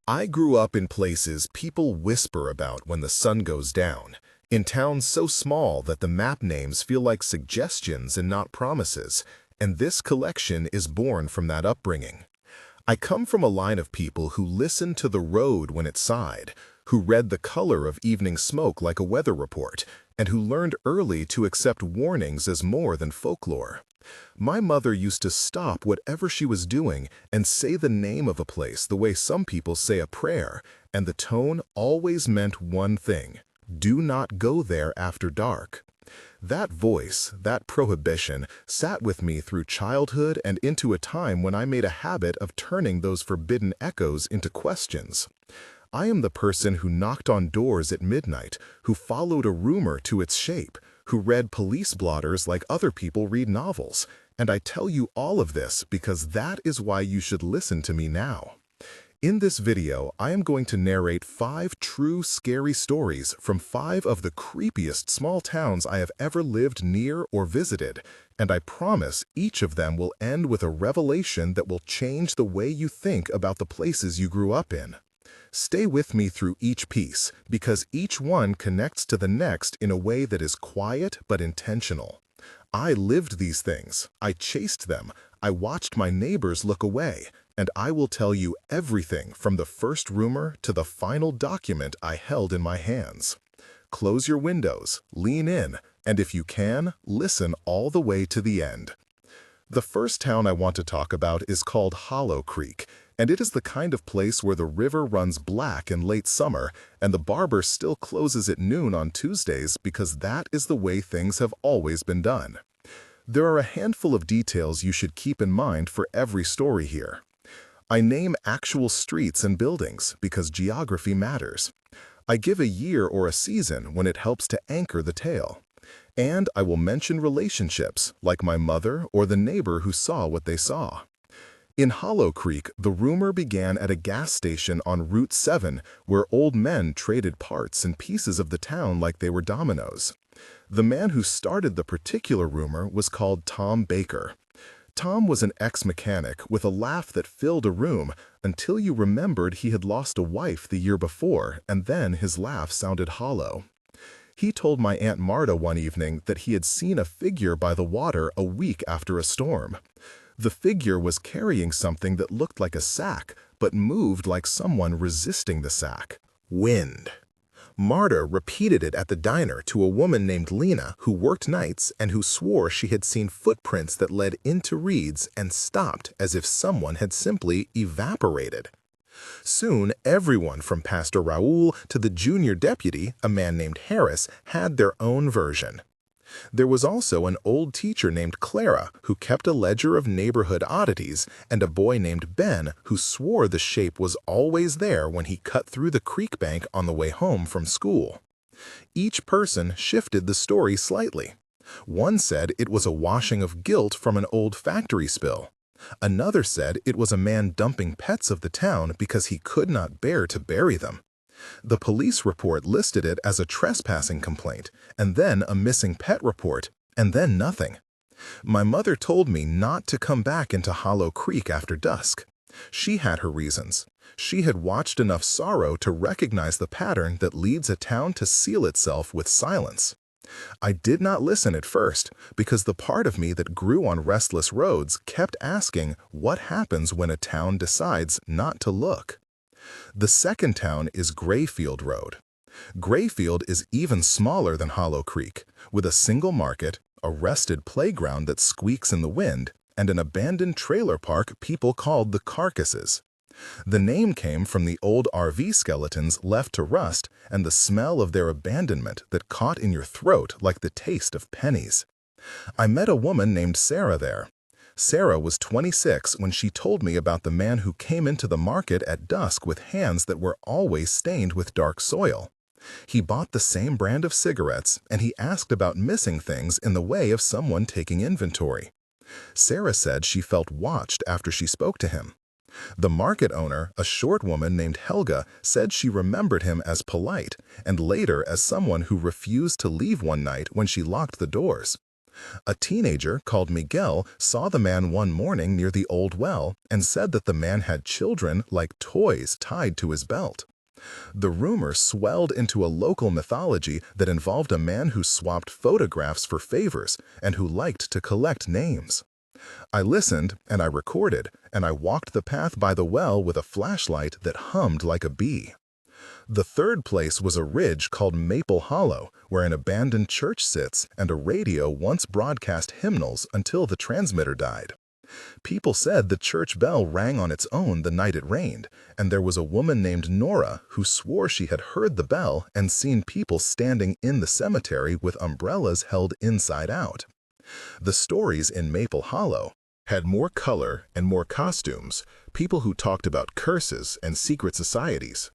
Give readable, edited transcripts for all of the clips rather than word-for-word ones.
I grew up in places people whisper about when the sun goes down, in towns so small that the map names feel like suggestions and not promises, and this collection is born from that upbringing. I come from a line of people who listened to the road when it sighed, who read the color of evening smoke like a weather report, and who learned early to accept warnings as more than folklore. My mother used to stop whatever she was doing and say the name of a place the way some people say a prayer, and the tone always meant one thing: do not go there after dark. That voice, that prohibition, sat with me through childhood and into a time when I made a habit of turning those forbidden echoes into questions. I am the person who knocked on doors at midnight, who followed a rumor to its shape, who read police blotters like other people read novels, and I tell you all of this because that is why you should listen to me now. In this video, I am going to narrate 5 true scary stories from 5 of the creepiest small towns I have ever lived near or visited, and I promise each of them will end with a revelation that will change the way you think about the places you grew up in. Stay with me through each piece, because each one connects to the next in a way that is quiet but intentional. I lived these things, I chased them, I watched my neighbors look away, and I will tell you everything from the first rumor to the final document I held in my hands. Close your windows, lean in, and if you can, listen all the way to the end. The first town I want to talk about is called Hollow Creek, and it is the kind of place where the river runs black in late summer and the barber still closes at noon on Tuesdays because that is the way things have always been done. There are a handful of details you should keep in mind for every story here. I name actual streets and buildings because geography matters. I give a year or a season when it helps to anchor the tale. And I will mention relationships, like my mother or the neighbor who saw what they saw. In Hollow Creek, the rumor began at a gas station on Route 7 where old men traded parts and pieces of the town like they were dominoes. The man who started the particular rumor was called Tom Baker. Tom was an ex-mechanic with a laugh that filled a room until you remembered he had lost a wife the year before, and then his laugh sounded hollow. He told my Aunt Marta one evening that he had seen a figure by the water a week after a storm. The figure was carrying something that looked like a sack, but moved like someone resisting the sack. Wind. Marta repeated it at the diner to a woman named Lena who worked nights and who swore she had seen footprints that led into reeds and stopped as if someone had simply evaporated. Soon, everyone from Pastor Raoul to the junior deputy, a man named Harris, had their own version. There was also an old teacher named Clara who kept a ledger of neighborhood oddities, and a boy named Ben who swore the shape was always there when he cut through the creek bank on the way home from school. Each person shifted the story slightly. One said it was a washing of guilt from an old factory spill. Another said it was a man dumping pets of the town because he could not bear to bury them. The police report listed it as a trespassing complaint, and then a missing pet report, and then nothing. My mother told me not to come back into Hollow Creek after dusk. She had her reasons. She had watched enough sorrow to recognize the pattern that leads a town to seal itself with silence. I did not listen at first because the part of me that grew on restless roads kept asking what happens when a town decides not to look. The second town is Grayfield Road. Grayfield is even smaller than Hollow Creek, with a single market, a rested playground that squeaks in the wind, and an abandoned trailer park people called the Carcasses. The name came from the old RV skeletons left to rust and the smell of their abandonment that caught in your throat like the taste of pennies. I met a woman named Sarah there. Sarah was 26 when she told me about the man who came into the market at dusk with hands that were always stained with dark soil. He bought the same brand of cigarettes, and he asked about missing things in the way of someone taking inventory. Sarah said she felt watched after she spoke to him. The market owner, a short woman named Helga, said she remembered him as polite, and later as someone who refused to leave one night when she locked the doors. A teenager called Miguel saw the man one morning near the old well and said that the man had children like toys tied to his belt. The rumor swelled into a local mythology that involved a man who swapped photographs for favors and who liked to collect names. I listened, and I recorded, and I walked the path by the well with a flashlight that hummed like a bee. The third place was a ridge called Maple Hollow, where an abandoned church sits and a radio once broadcast hymnals until the transmitter died. People said the church bell rang on its own the night it rained, and there was a woman named Nora who swore she had heard the bell and seen people standing in the cemetery with umbrellas held inside out. The stories in Maple Hollow had more color and more costumes, people who talked about curses and secret societies.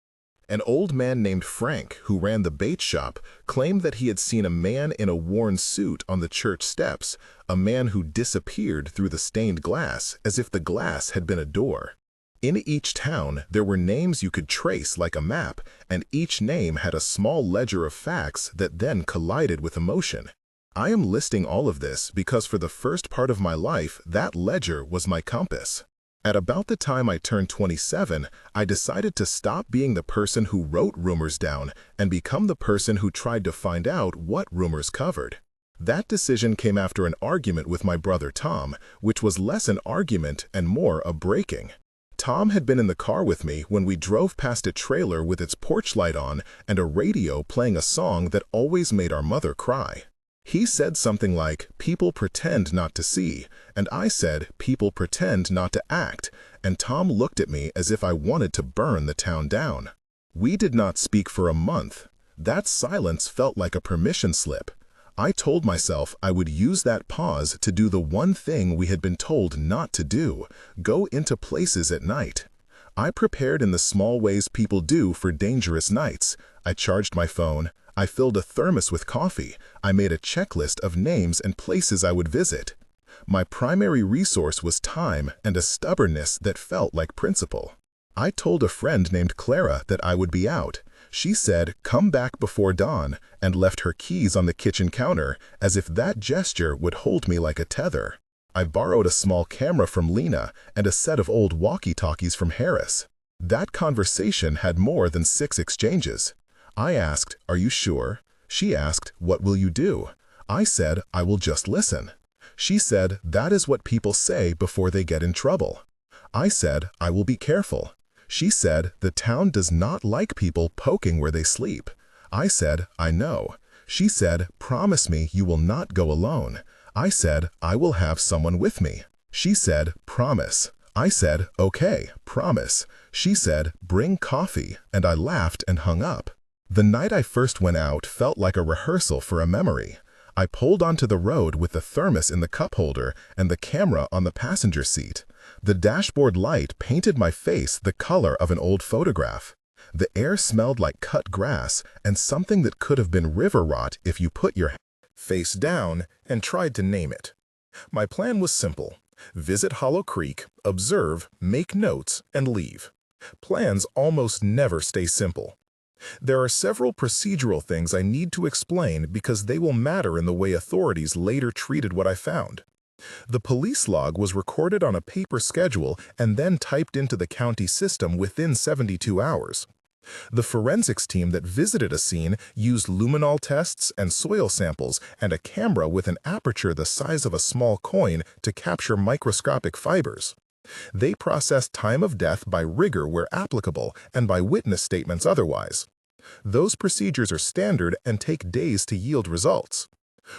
An old man named Frank, who ran the bait shop, claimed that he had seen a man in a worn suit on the church steps, a man who disappeared through the stained glass as if the glass had been a door. In each town, there were names you could trace like a map, and each name had a small ledger of facts that then collided with emotion. I am listing all of this because for the first part of my life, that ledger was my compass. At about the time I turned 27, I decided to stop being the person who wrote rumors down and become the person who tried to find out what rumors covered. That decision came after an argument with my brother Tom, which was less an argument and more a breaking. Tom had been in the car with me when we drove past a trailer with its porch light on and a radio playing a song that always made our mother cry. He said something like, "People pretend not to see," and I said, "People pretend not to act," and Tom looked at me as if I wanted to burn the town down. We did not speak for a month. That silence felt like a permission slip. I told myself I would use that pause to do the one thing we had been told not to do, go into places at night. I prepared in the small ways people do for dangerous nights. I charged my phone. I filled a thermos with coffee. I made a checklist of names and places I would visit. My primary resource was time and a stubbornness that felt like principle. I told a friend named Clara that I would be out. She said, "Come back before dawn," and left her keys on the kitchen counter as if that gesture would hold me like a tether. I borrowed a small camera from Lena and a set of old walkie-talkies from Harris. That conversation had more than 6 exchanges. I asked, "Are you sure?" She asked, "What will you do?" I said, "I will just listen." She said, "That is what people say before they get in trouble." I said, "I will be careful." She said, "The town does not like people poking where they sleep." I said, "I know." She said, "Promise me you will not go alone." I said, "I will have someone with me." She said, "Promise." I said, "Okay, promise." She said, "Bring coffee," and I laughed and hung up. The night I first went out felt like a rehearsal for a memory. I pulled onto the road with the thermos in the cup holder and the camera on the passenger seat. The dashboard light painted my face the color of an old photograph. The air smelled like cut grass and something that could have been river rot if you put your face down and tried to name it. My plan was simple. Visit Hollow Creek, observe, make notes, and leave. Plans almost never stay simple. There are several procedural things I need to explain because they will matter in the way authorities later treated what I found. The police log was recorded on a paper schedule and then typed into the county system within 72 hours. The forensics team that visited a scene used luminol tests and soil samples and a camera with an aperture the size of a small coin to capture microscopic fibers. They processed time of death by rigor where applicable and by witness statements otherwise. Those procedures are standard and take days to yield results.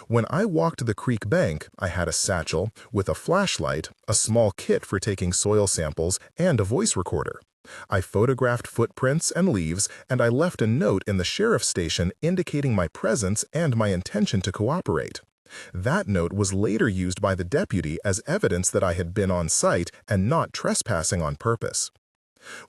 When I walked the creek bank, I had a satchel with a flashlight, a small kit for taking soil samples, and a voice recorder. I photographed footprints and leaves, and I left a note in the sheriff's station indicating my presence and my intention to cooperate. That note was later used by the deputy as evidence that I had been on site and not trespassing on purpose.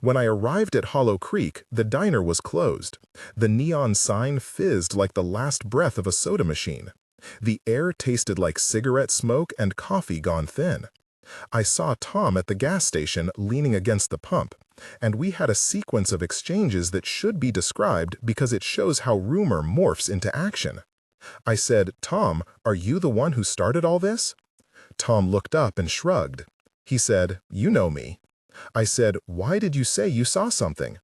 When I arrived at Hollow Creek, the diner was closed. The neon sign fizzed like the last breath of a soda machine. The air tasted like cigarette smoke and coffee gone thin. I saw Tom at the gas station leaning against the pump, and we had a sequence of exchanges that should be described because it shows how rumor morphs into action. I said, "Tom, are you the one who started all this?" Tom looked up and shrugged. He said, "You know me." I said, "Why did you say you saw something?"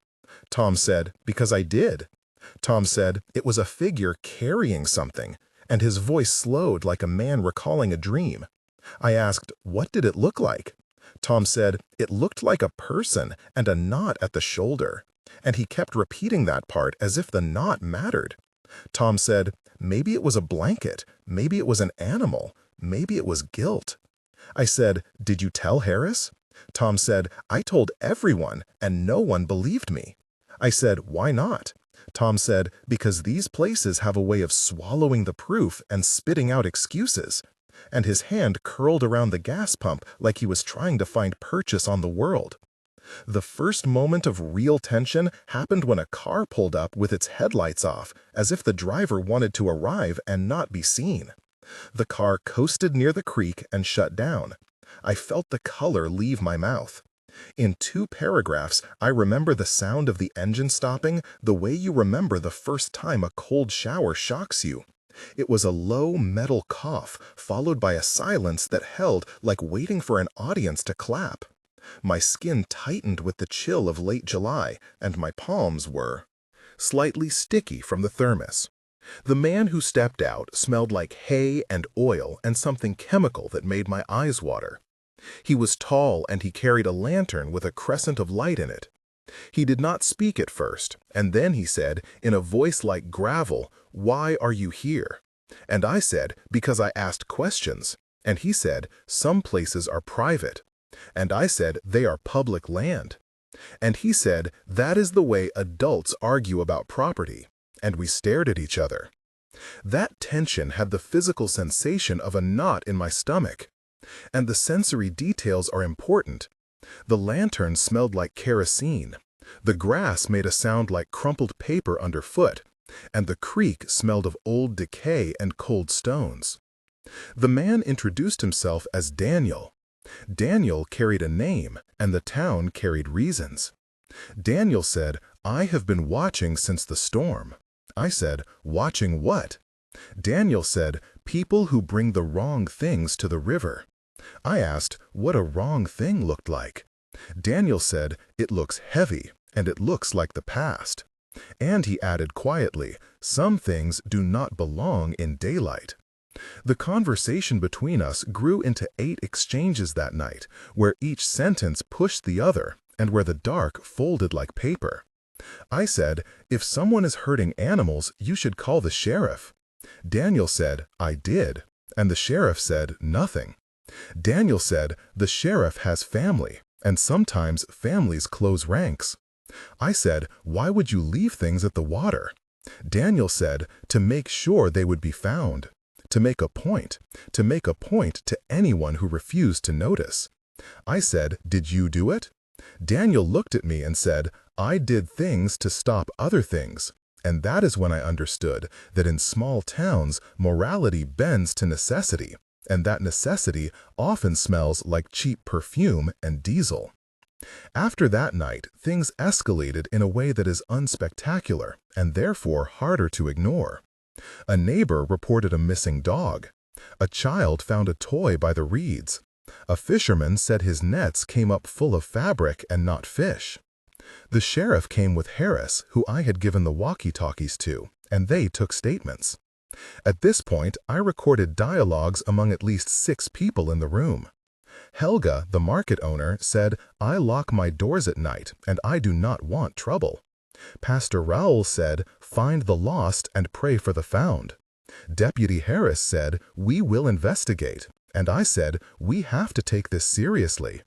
Tom said, "Because I did." Tom said, "It was a figure carrying something," and his voice slowed like a man recalling a dream. I asked, "What did it look like?" Tom said, "It looked like a person and a knot at the shoulder." And he kept repeating that part as if the knot mattered. Tom said, "Maybe it was a blanket, maybe it was an animal, maybe it was guilt." I said, "Did you tell Harris?" Tom said, "I told everyone, and no one believed me." I said, "Why not?" Tom said, "Because these places have a way of swallowing the proof and spitting out excuses." And his hand curled around the gas pump like he was trying to find purchase on the world. The first moment of real tension happened when a car pulled up with its headlights off, as if the driver wanted to arrive and not be seen. The car coasted near the creek and shut down. I felt the color leave my mouth. In 2 paragraphs, I remember the sound of the engine stopping the way you remember the first time a cold shower shocks you. It was a low metal cough, followed by a silence that held like waiting for an audience to clap. My skin tightened with the chill of late July, and my palms were slightly sticky from the thermos. The man who stepped out smelled like hay and oil and something chemical that made my eyes water. He was tall and he carried a lantern with a crescent of light in it. He did not speak at first, and then he said, in a voice like gravel, "Why are you here?" And I said, "Because I asked questions." And he said, "Some places are private." And I said, "They are public land." And he said, "That is the way adults argue about property." And we stared at each other. That tension had the physical sensation of a knot in my stomach. And the sensory details are important. The lantern smelled like kerosene. The grass made a sound like crumpled paper underfoot. And the creek smelled of old decay and cold stones. The man introduced himself as Daniel. Daniel carried a name, and the town carried reasons. Daniel said, "I have been watching since the storm." I said, "Watching what?" Daniel said, "People who bring the wrong things to the river." I asked what a wrong thing looked like. Daniel said, "It looks heavy, and it looks like the past." And he added quietly, "Some things do not belong in daylight." The conversation between us grew into 8 exchanges that night, where each sentence pushed the other, and where the dark folded like paper. I said, "If someone is hurting animals, you should call the sheriff." Daniel said, "I did." And the sheriff said, "Nothing." Daniel said, "The sheriff has family, and sometimes families close ranks." I said, "Why would you leave things at the water?" Daniel said, "To make sure they would be found. To make a point to anyone who refused to notice." I said, "Did you do it?" Daniel looked at me and said, "I did things to stop other things." And that is when I understood that in small towns, morality bends to necessity, and that necessity often smells like cheap perfume and diesel. After that night, things escalated in a way that is unspectacular and therefore harder to ignore. A neighbor reported a missing dog. A child found a toy by the reeds. A fisherman said his nets came up full of fabric and not fish. The sheriff came with Harris, who I had given the walkie-talkies to, and they took statements. At this point, I recorded dialogues among at least 6 people in the room. Helga, the market owner, said, "I lock my doors at night, and I do not want trouble." Pastor Raoul said, "Find the lost and pray for the found." Deputy Harris said, "We will investigate." And I said, "We have to take this seriously."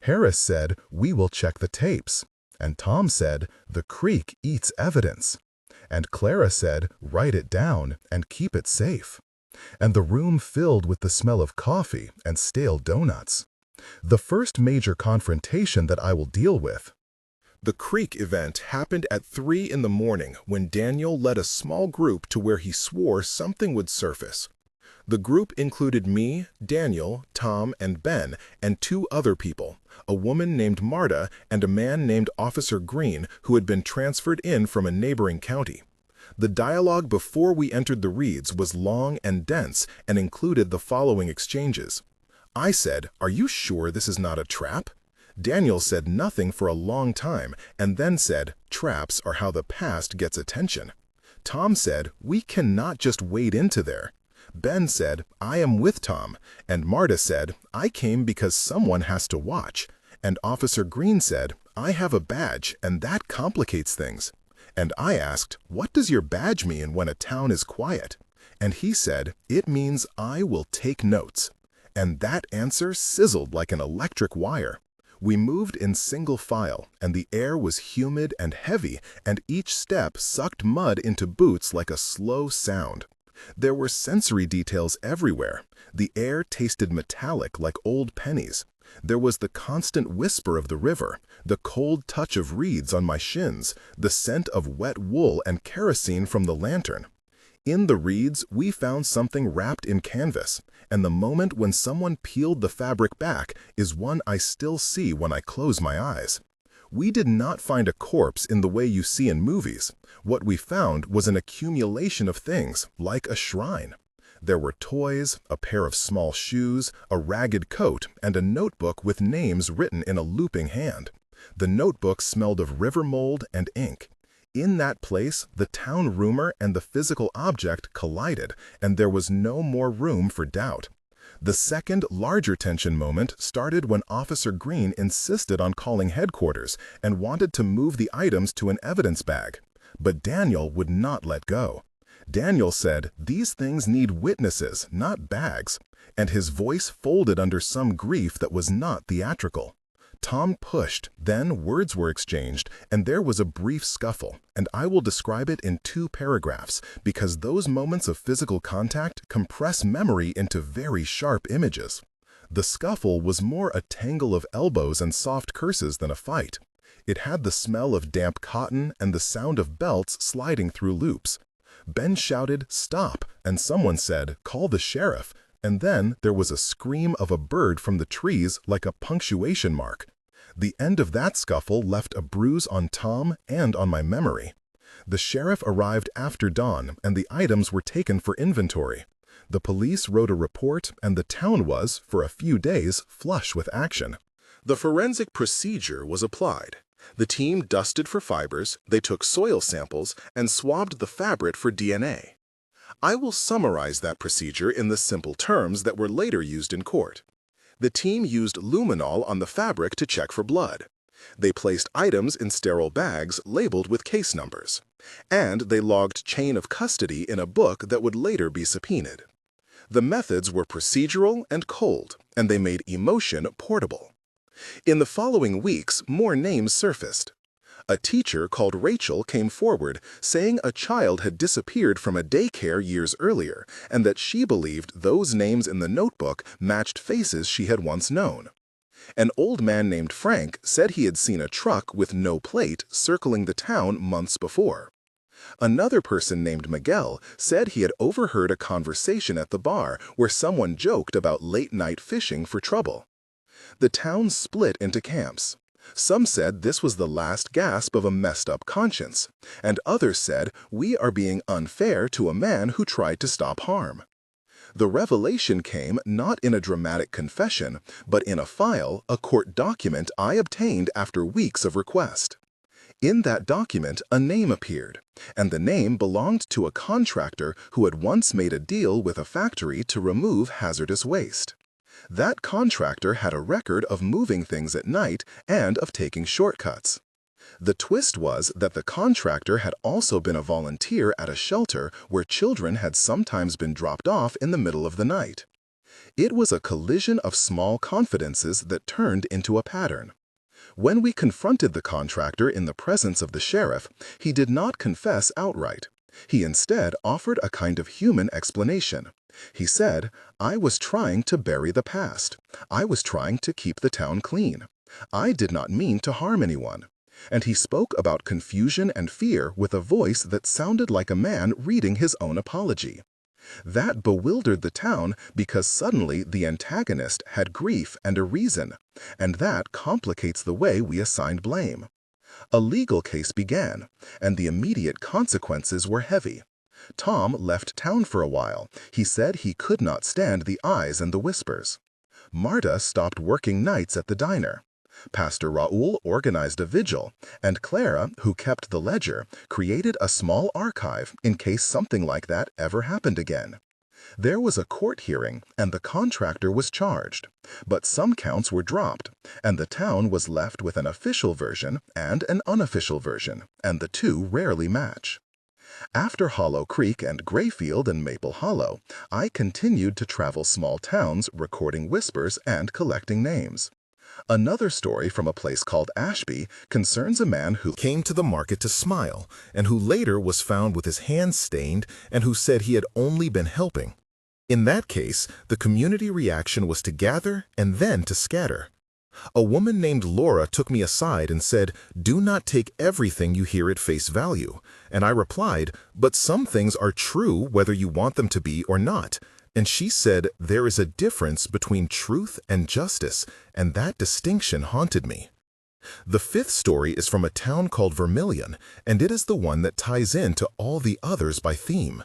Harris said, "We will check the tapes." And Tom said, "The creek eats evidence." And Clara said, "Write it down and keep it safe." And the room filled with the smell of coffee and stale donuts. The first major confrontation that I will deal with. The creek event happened at 3 in the morning when Daniel led a small group to where he swore something would surface. The group included me, Daniel, Tom, and Ben, and 2 other people, a woman named Marta and a man named Officer Green who had been transferred in from a neighboring county. The dialogue before we entered the reeds was long and dense and included the following exchanges. I said, "Are you sure this is not a trap?" Daniel said nothing for a long time and then said, "Traps are how the past gets attention." Tom said, "We cannot just wade into there." Ben said, "I am with Tom," and Marta said, "I came because someone has to watch." And Officer Green said, "I have a badge, and that complicates things." And I asked, "What does your badge mean when a town is quiet?" And he said, "It means I will take notes." And that answer sizzled like an electric wire. We moved in single file, and the air was humid and heavy, and each step sucked mud into boots like a slow sound. There were sensory details everywhere. The air tasted metallic like old pennies. There was the constant whisper of the river, the cold touch of reeds on my shins, the scent of wet wool and kerosene from the lantern. In the reeds, we found something wrapped in canvas, and the moment when someone peeled the fabric back is one I still see when I close my eyes. We did not find a corpse in the way you see in movies. What we found was an accumulation of things, like a shrine. There were toys, a pair of small shoes, a ragged coat, and a notebook with names written in a looping hand. The notebook smelled of river mold and ink. In that place, the town rumor and the physical object collided, and there was no more room for doubt. The second, larger tension moment started when Officer Green insisted on calling headquarters and wanted to move the items to an evidence bag. But Daniel would not let go. Daniel said, "These things need witnesses, not bags," and his voice folded under some grief that was not theatrical. Tom pushed, then words were exchanged, and there was a brief scuffle, and I will describe it in 2 paragraphs because those moments of physical contact compress memory into very sharp images. The scuffle was more a tangle of elbows and soft curses than a fight. It had the smell of damp cotton and the sound of belts sliding through loops. Ben shouted, "Stop," and someone said, "Call the sheriff." And then there was a scream of a bird from the trees like a punctuation mark. The end of that scuffle left a bruise on Tom and on my memory. The sheriff arrived after dawn, and the items were taken for inventory. The police wrote a report, and the town was, for a few days, flush with action. The forensic procedure was applied. The team dusted for fibers, they took soil samples, and swabbed the fabric for DNA. I will summarize that procedure in the simple terms that were later used in court. The team used luminol on the fabric to check for blood. They placed items in sterile bags labeled with case numbers. And they logged chain of custody in a book that would later be subpoenaed. The methods were procedural and cold, and they made emotion portable. In the following weeks, more names surfaced. A teacher called Rachel came forward saying a child had disappeared from a daycare years earlier and that she believed those names in the notebook matched faces she had once known. An old man named Frank said he had seen a truck with no plate circling the town months before. Another person named Miguel said he had overheard a conversation at the bar where someone joked about late-night fishing for trouble. The town split into camps. Some said this was the last gasp of a messed-up conscience, and others said we are being unfair to a man who tried to stop harm. The revelation came not in a dramatic confession, but in a file, a court document I obtained after weeks of request. In that document, a name appeared, and the name belonged to a contractor who had once made a deal with a factory to remove hazardous waste. That contractor had a record of moving things at night and of taking shortcuts. The twist was that the contractor had also been a volunteer at a shelter where children had sometimes been dropped off in the middle of the night. It was a collision of small confidences that turned into a pattern. When we confronted the contractor in the presence of the sheriff, he did not confess outright. He instead offered a kind of human explanation. He said, "I was trying to bury the past. I was trying to keep the town clean. I did not mean to harm anyone." And he spoke about confusion and fear with a voice that sounded like a man reading his own apology. That bewildered the town because suddenly the antagonist had grief and a reason, and that complicates the way we assigned blame. A legal case began, and the immediate consequences were heavy. Tom left town for a while. He said he could not stand the eyes and the whispers. Marta stopped working nights at the diner. Pastor Raul organized a vigil, and Clara, who kept the ledger, created a small archive in case something like that ever happened again. There was a court hearing, and the contractor was charged. But some counts were dropped, and the town was left with an official version and an unofficial version, and the two rarely match. After Hollow Creek and Grayfield and Maple Hollow, I continued to travel small towns, recording whispers and collecting names. Another story from a place called Ashby concerns a man who came to the market to smile, and who later was found with his hands stained and who said he had only been helping. In that case, the community reaction was to gather and then to scatter. A woman named Laura took me aside and said, "Do not take everything you hear at face value." And I replied, "But some things are true whether you want them to be or not." And she said, "There is a difference between truth and justice, and that distinction haunted me." The fifth story is from a town called Vermilion, and it is the one that ties into all the others by theme.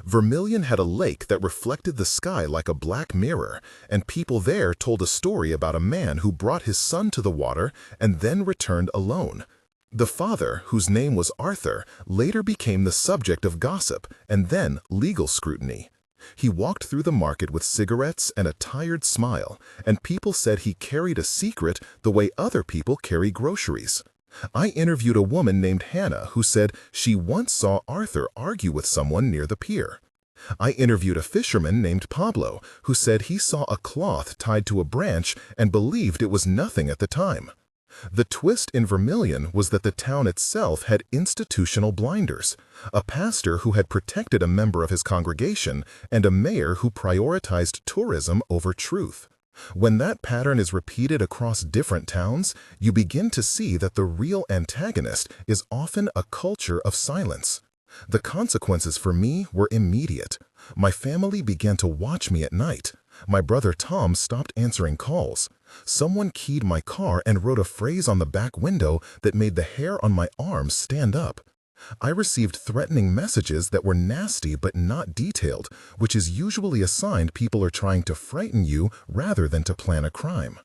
Vermilion had a lake that reflected the sky like a black mirror, and people there told a story about a man who brought his son to the water and then returned alone. The father, whose name was Arthur, later became the subject of gossip and then legal scrutiny. He walked through the market with cigarettes and a tired smile, and people said he carried a secret the way other people carry groceries. I interviewed a woman named Hannah who said she once saw Arthur argue with someone near the pier. I interviewed a fisherman named Pablo who said he saw a cloth tied to a branch and believed it was nothing at the time. The twist in Vermilion was that the town itself had institutional blinders, a pastor who had protected a member of his congregation, and a mayor who prioritized tourism over truth. When that pattern is repeated across different towns, you begin to see that the real antagonist is often a culture of silence. The consequences for me were immediate. My family began to watch me at night. My brother Tom stopped answering calls. Someone keyed my car and wrote a phrase on the back window that made the hair on my arms stand up. I received threatening messages that were nasty but not detailed, which is usually a sign people are trying to frighten you rather than to plan a crime.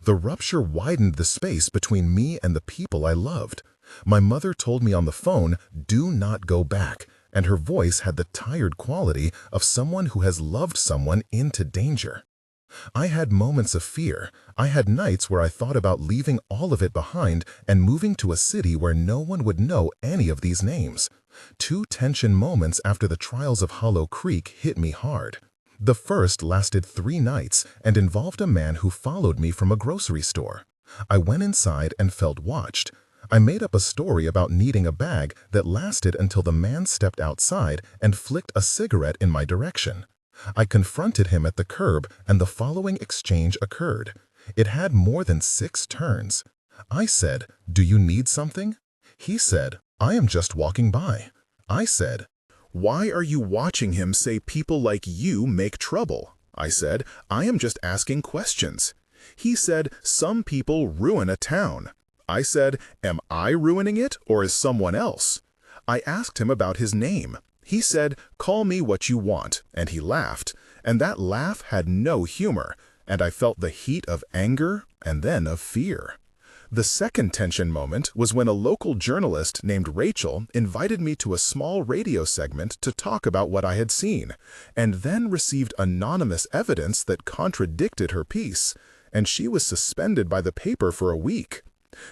The rupture widened the space between me and the people I loved. My mother told me on the phone, "Do not go back," and her voice had the tired quality of someone who has loved someone into danger. I had moments of fear. I had nights where I thought about leaving all of it behind and moving to a city where no one would know any of these names. Two tension moments after the trials of Hollow Creek hit me hard. The first lasted 3 nights and involved a man who followed me from a grocery store. I went inside and felt watched. I made up a story about needing a bag that lasted until the man stepped outside and flicked a cigarette in my direction. I confronted him at the curb, and the following exchange occurred. It had more than 6 turns. I said, "Do you need something?" He said, "I am just walking by." I said, "Why are you watching him say people like you make trouble?" I said, "I am just asking questions." He said, "Some people ruin a town." I said, "Am I ruining it, or is someone else?" I asked him about his name. He said, "Call me what you want," and he laughed, and that laugh had no humor, and I felt the heat of anger and then of fear. The second tension moment was when a local journalist named Rachel invited me to a small radio segment to talk about what I had seen, and then received anonymous evidence that contradicted her piece, and she was suspended by the paper for a week.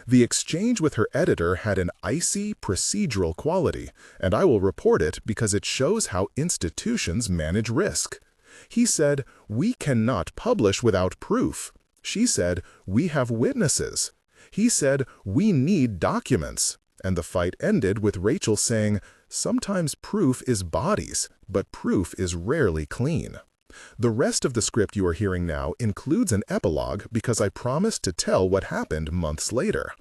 The exchange with her editor had an icy, procedural quality, and I will report it because it shows how institutions manage risk. He said, "We cannot publish without proof." She said, "We have witnesses." He said, "We need documents." And the fight ended with Rachel saying, "Sometimes proof is bodies, but proof is rarely clean." The rest of the script you are hearing now includes an epilogue because I promised to tell what happened months later.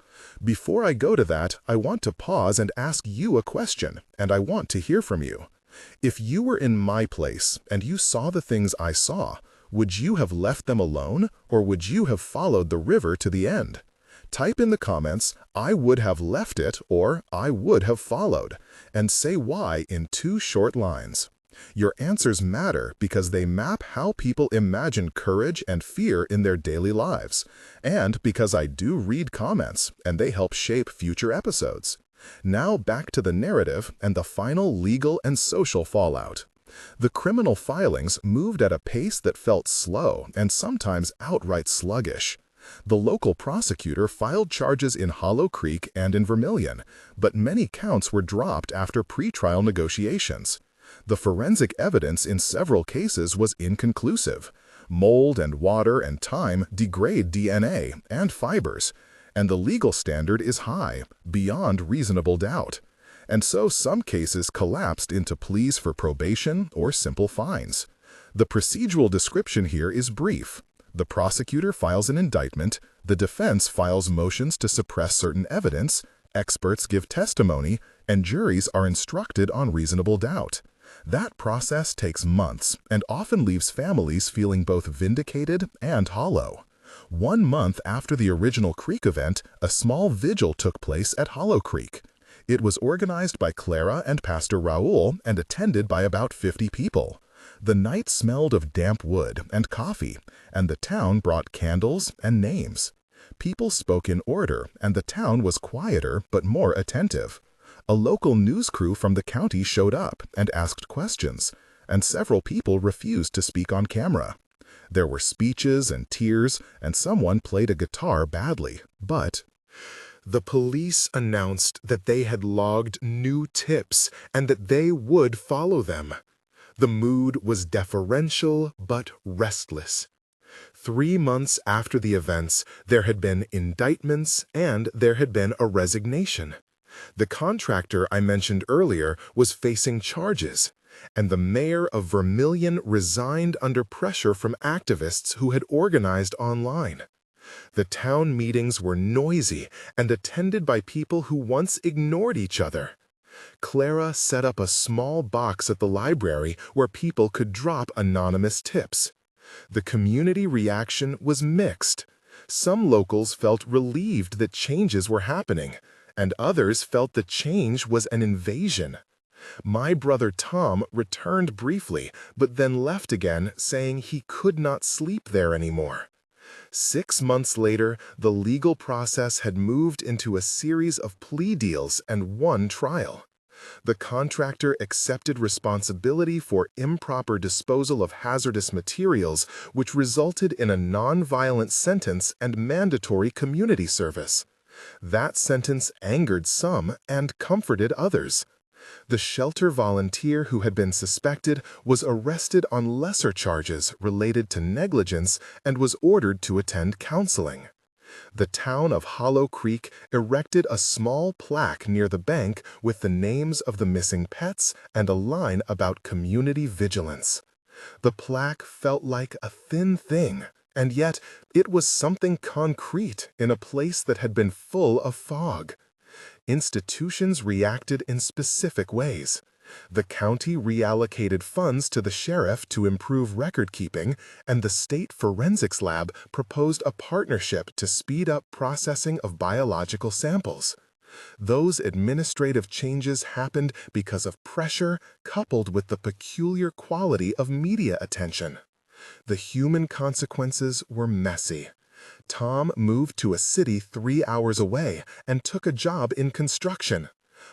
Before I go to that, I want to pause and ask you a question, and I want to hear from you. If you were in my place and you saw the things I saw, would you have left them alone, or would you have followed the river to the end? Type in the comments, "I would have left it" or "I would have followed," and say why in 2 short lines. Your answers matter because they map how people imagine courage and fear in their daily lives, and because I do read comments and they help shape future episodes. Now back to the narrative and the final legal and social fallout. The criminal filings moved at a pace that felt slow and sometimes outright sluggish. The local prosecutor filed charges in Hollow Creek and in Vermilion, but many counts were dropped after pretrial negotiations. The forensic evidence in several cases was inconclusive. Mold and water and time degrade DNA and fibers, and the legal standard is high, beyond reasonable doubt. And so some cases collapsed into pleas for probation or simple fines. The procedural description here is brief. The prosecutor files an indictment, the defense files motions to suppress certain evidence, experts give testimony, and juries are instructed on reasonable doubt. That process takes months and often leaves families feeling both vindicated and hollow. 1 month after the original Creek event, a small vigil took place at Hollow Creek. It was organized by Clara and Pastor Raul and attended by about 50 people. The night smelled of damp wood and coffee, and the town brought candles and names. People spoke in order, and the town was quieter but more attentive. A local news crew from the county showed up and asked questions, and several people refused to speak on camera. There were speeches and tears, and someone played a guitar badly, but the police announced that they had logged new tips and that they would follow them. The mood was deferential but restless. 3 months after the events, there had been indictments and there had been a resignation. The contractor I mentioned earlier was facing charges, and the mayor of Vermilion resigned under pressure from activists who had organized online. The town meetings were noisy and attended by people who once ignored each other. Clara set up a small box at the library where people could drop anonymous tips. The community reaction was mixed. Some locals felt relieved that changes were happening, and others felt the change was an invasion. My brother Tom returned briefly, but then left again, saying he could not sleep there anymore. 6 months later, the legal process had moved into a series of plea deals and 1 trial. The contractor accepted responsibility for improper disposal of hazardous materials, which resulted in a non-violent sentence and mandatory community service. That sentence angered some and comforted others. The shelter volunteer who had been suspected was arrested on lesser charges related to negligence and was ordered to attend counseling. The town of Hollow Creek erected a small plaque near the bank with the names of the missing pets and a line about community vigilance. The plaque felt like a thin thing, and yet it was something concrete in a place that had been full of fog. Institutions reacted in specific ways. The county reallocated funds to the sheriff to improve record-keeping, and the state forensics lab proposed a partnership to speed up processing of biological samples. Those administrative changes happened because of pressure coupled with the peculiar quality of media attention. The human consequences were messy. Tom moved to a city 3 hours away and took a job in construction.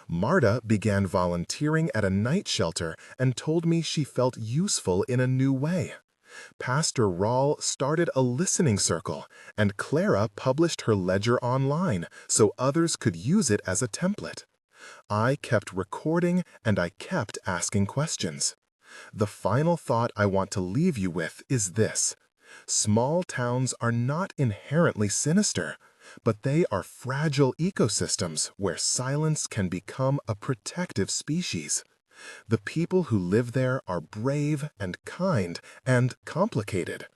Marta began volunteering at a night shelter and told me she felt useful in a new way. Pastor Raul started a listening circle, and Clara published her ledger online so others could use it as a template. I kept recording and I kept asking questions. The final thought I want to leave you with is this. Small towns are not inherently sinister, but they are fragile ecosystems where silence can become a protective species. The people who live there are brave and kind and complicated.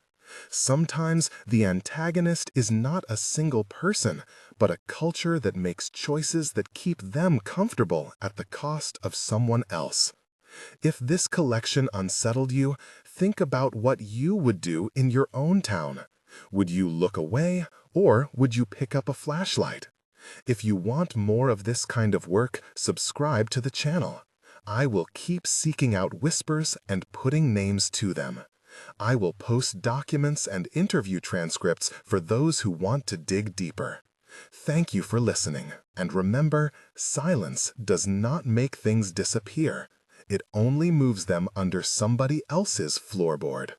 Sometimes the antagonist is not a single person, but a culture that makes choices that keep them comfortable at the cost of someone else. If this collection unsettled you, think about what you would do in your own town. Would you look away Or would you pick up a flashlight? If you want more of this kind of work, subscribe to the channel. I will keep seeking out whispers and putting names to them. I will post documents and interview transcripts for those who want to dig deeper. Thank you for listening, and remember, silence does not make things disappear. It only moves them under somebody else's floorboard.